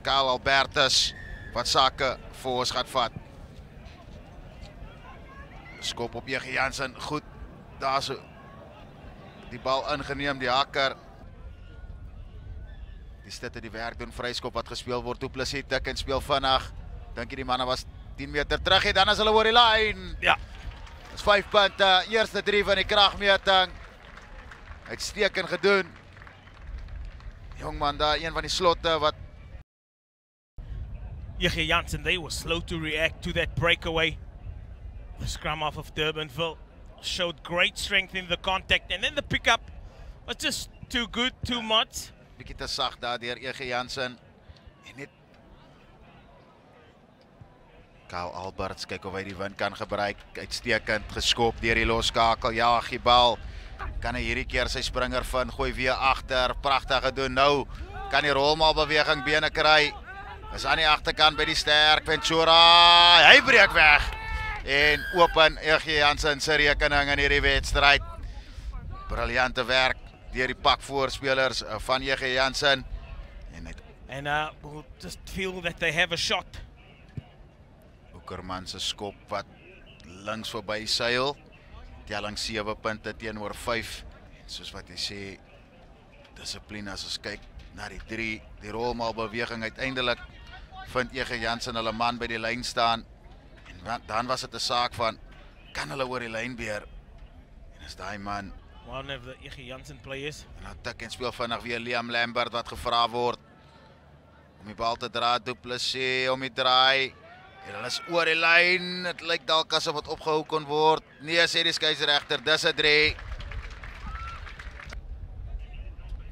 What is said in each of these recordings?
Kyle Albertus wat sake vir ons gaan vat. Skop op J.G. Jansen, goed, daar so die bal ingeneem, die hakker. Die Stitte die werk doen, vryskop wat gespeel word, Du Plessis tik en speel vinnig. Dink jy die manne was 10 meter terug, dan is hulle oor die lyn. Ja. Dis 5 punte, eerste 3 van die kragmeting. Uitstekend gedoen. Jongman daar, een van die slotte wat J.G. Jansen, they were slow to react to that breakaway. The scrum off of Durbanville showed great strength in the contact, and then the pickup was just too good, too much. bietjie te sag daar deur J.G. Jansen. En net Kyle Alberts, kyk of hy die wind kan gebruik. Uitstekend geskop deur die loskakel. Ja, die bal. Kan hy hierdie keer sy springer vind, gooi weer agter. Pragtig gedoen. Nou kan die rolmaalbeweging bene kry. Is aan die agterkant by die sterk Ventura. Hy breek weg. En open J.G. Jansen se rekening in hierdie wedstryd. Briljante werk deur die pakvoorspelers van J.G. Jansen. And we'll just feel that they have a shot. Uckerman se skop wat links verby seil. Telling 7 punte teenoor 5. En soos wat jy sê, dissipline as ons kyk na die 3, die rolmaalbeweging uiteindelik vind J.G. Jansen hulle man by die lyn staan. En dan was dit 'n saak van kan hulle oor die lyn beer. En is daai man One of the J.G. Jansen players. en dan tik en speel vinnig weer Liam Lambert wat gevra word om die bal te dra. Du Plessis om die draai. En hulle is oor die lyn. Dit lyk dalk asof wat opgehou kon word. Nee, sê die skeieregter, dis 'n 3.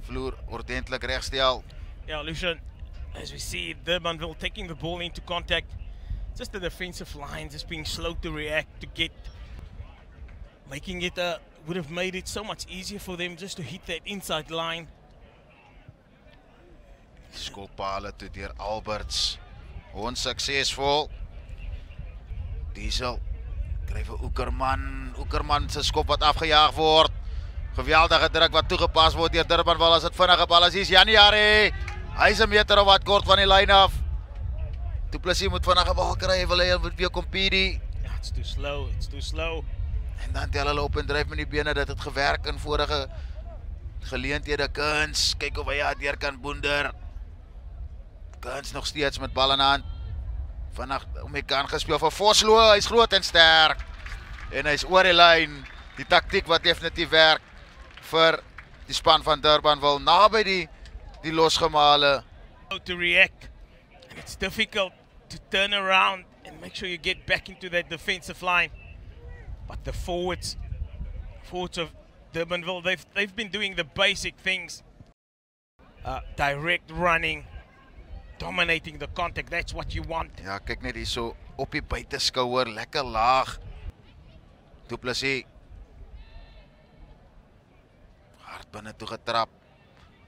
Vloer ordentlik regstel. Yeah, Lucian, as we see Durbanville taking the ball into contact, just the defensive line just being slow to react to get, making it would have made it so much easier for them just to hit that inside line. Skoppale toe deur Alberts. Onsuksesvol. Diesel kry vir Uckerman. Uckerman se skop wat afgejaag word. Geweldige druk wat toegepas word deur Durbanville as dit vinnige bal is. Hier's January. Hy's 'n meter of wat kort van die lyn af. Du Plessis moet vinnige bal kry, wil hy weer compete. Yeah, it's too slow, it's too slow. En dan tel hulle op en dryf met die bene. Dit het gewerk in vorige geleenthede. Kuns, kyk of hy deur kan boender. Kuns nog steeds met bal in hand. Vinnig om die kant gespeel vir Vosloo. Hy's groot en sterk. En hy's oor die lyn. Die taktiek wat definitief werk vir die span van Durbanville. Naby die losgemale. To react, and it's difficult to turn around and make sure you get back into that defensive line. But the forwards of Durbanville, they've been doing the basic things. Direct running, dominating the contact, that's what you want. Ja, kyk net hier so op die buiteskouer, lekker laag. Du Plessis. Hard binne toe getrap.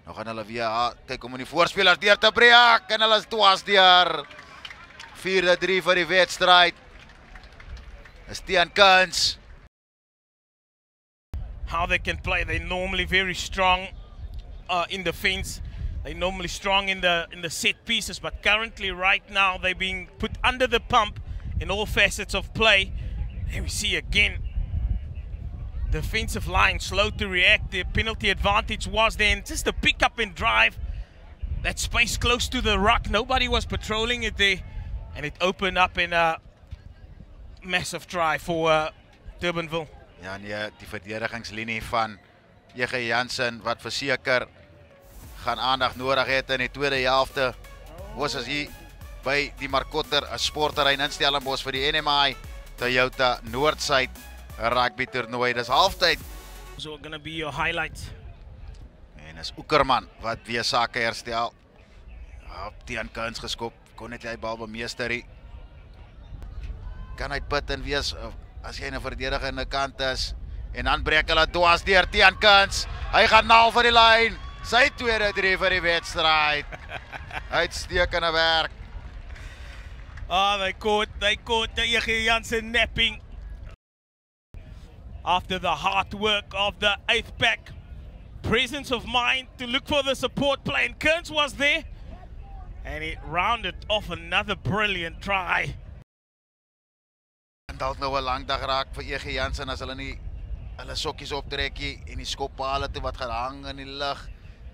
Nou gaan hulle weer kyk om die voorspelers deur te breek en hulle is dwars deur. 4-3 vir die wedstryd. Stean Kuns. How they can play, they're normally very strong in defense. They're normally strong in the set pieces, but currently right now they're being put under the pump in all facets of play. Here we see again defensive line slow to react. The penalty advantage was then just a pick up and drive. That space close to the ruck, nobody was patrolling it there, and it opened up in a massive try for Durbanville. Ja nee, die verdedigingslinie van J.G. Jansen wat verseker gaan aandag nodig het in die tweede helfte. Ons is hier by die Markotter sportterrein in Stellenbosch vir die NMI Toyota Noordsuid rugby toernooi. Dis halftyd. So gonna be your highlights. En is Uckerman wat weer sake herstel. Op teen Kuns geskop, kon net hy bal bemeester. Kan uitput en wees as jy 'n verdedigende kant is. En dan breek hulle dwars deur teen Kuns. Hy gaan naal vir die lyn. Sy tweede 3 vir die wedstryd. Uitstekende werk. They caught J.G. Jansen napping after the hard work of the 8th pack. Presence of mind to look for the support play, and Kearns was there. And it rounded off another brilliant try. En dalk nou 'n lang dag raak vir EG Jansen as hulle nie hulle sokkies optrekkie en die skoppale toe wat gaan hang in die lug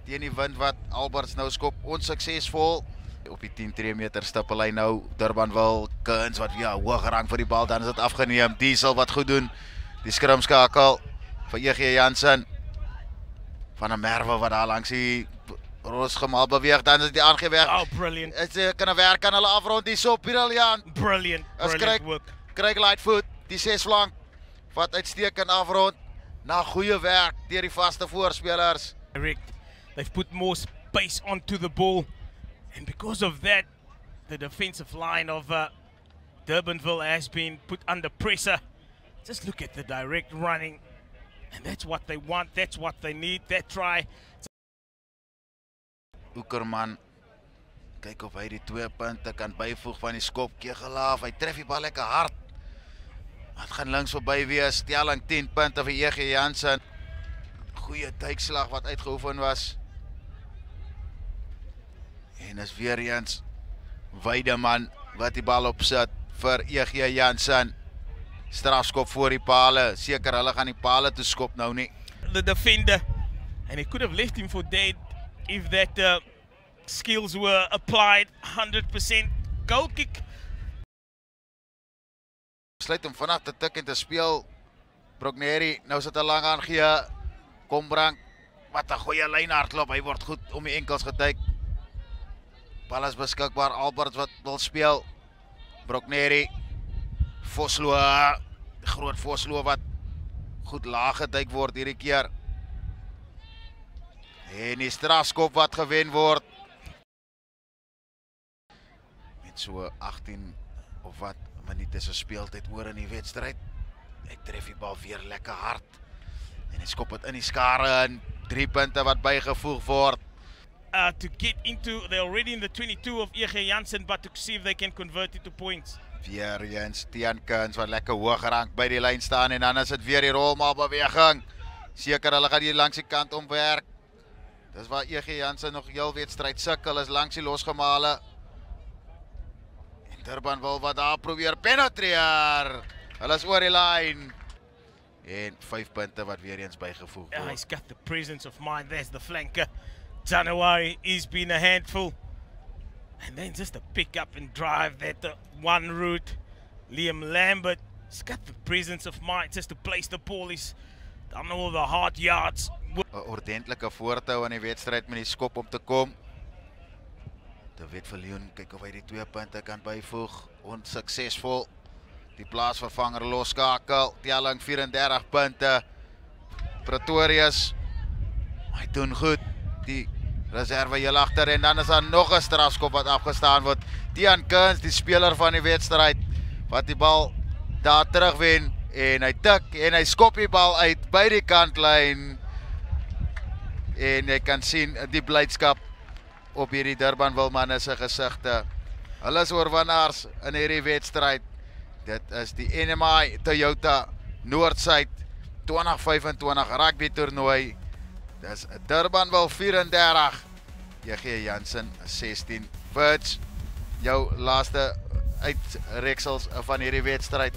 teen die wind wat Alberts nou skop onsuksesvol op die 10 3 meter stippel hy nou Durbanville Kuns wat weer hoog rang vir die bal, dan is dit afgeneem. Diesel wat goed doen, die skrimskakel vir EG Jansen van 'n Merwe wat daar langs die Roosgemaal beweeg, dan is dit aangeweg. Oh, brilliant. Dit kan werk aan hulle afrond die so briljant. Brilliant work. Craig Lightfoot, die 6 flank wat uitstekend afrond na goeie werk deur die vaste voorspelers. Direct. They've put more space onto the ball, and because of that, the defensive line of Durbanville has been put under pressure. Just look at the direct running, and that's what they want, that's what they need, that try. Oekerman, kyk of hy die 2 punte kan byvoeg van die skop, Kegelaaf, hy tref die bal lekker hard. Het gaan links verby wees, stelling 10 punte vir EG Jansen. Goeie duikslag wat uitgeoefen was. En is weer eens Weideman wat die bal opsit vir EG Jansen. Strafskop voor die pale, seker hulle gaan die pale toe skop nou nie. The defender, and he could have left him for dead if that skills were applied 100%. Goal kick. Besluit om vanaf te tik en te speel. Brogneri, nou sit hy lang aangee. Kombrand, wat 'n goeie lyn hardloop, hy word goed om die enkels geduik. Bal is beskikbaar, Albert wat wil speel. Brogneri, Vosloo, groot Vosloo wat goed laag geduik word hierdie keer. En die strafskop wat gewen word. Met so 18 of wat minute se speeltyd oor in die wedstryd. Hy tref die bal weer lekker hard. En hy skop dit in die skare en 3 punte wat bygevoeg word. To get into, they're already in the 22 of EG Jansen, but to see if they can convert it to points. Weer eens Tian Kuns wat lekker hoog rank by die lyn staan en dan is dit weer die rolmaal beweging. Seker hulle gaan hier langs die kant omwerk. Dis waar EG Jansen nog heel wedstryd sukkel, is langs die losgemale. En Durbanville wat daar probeer penetreer. Hulle is oor die lyn. En 5 punte wat weer eens bygevoeg word. He's got the presence of mind. There's the flanker. January, he's been a handful. And then just to pick up and drive that one route. Liam Lambert, he's got the presence of mind just to place the ball. He's done all the hard yards. 'n Ordentlike voortou in die wedstryd met die skop om te kom. De Wet Viljoen, kyk of hy die 2 punte kan byvoeg. Onsuksesvol. Die plaasvervanger loskakel. Telling 34 punte. Pretorius, hy doen goed. Die reserve heel agter en dan is daar nog 'n strafskop wat afgestaan word. Tian Kuns, die speler van die wedstryd, wat die bal daar terugwen en hy tik en hy skop die bal uit by die kantlyn. En jy kan sien die blydskap op hierdie Durbanville manne se gesigte. Hulle is oorwinnaars in hierdie wedstryd. Dit is die NMI Toyota Noordsuid 2025 rugby toernooi. Dis Durbanville 34, EG Jansen 16. Virg, jou laaste uitreksels van hierdie wedstryd.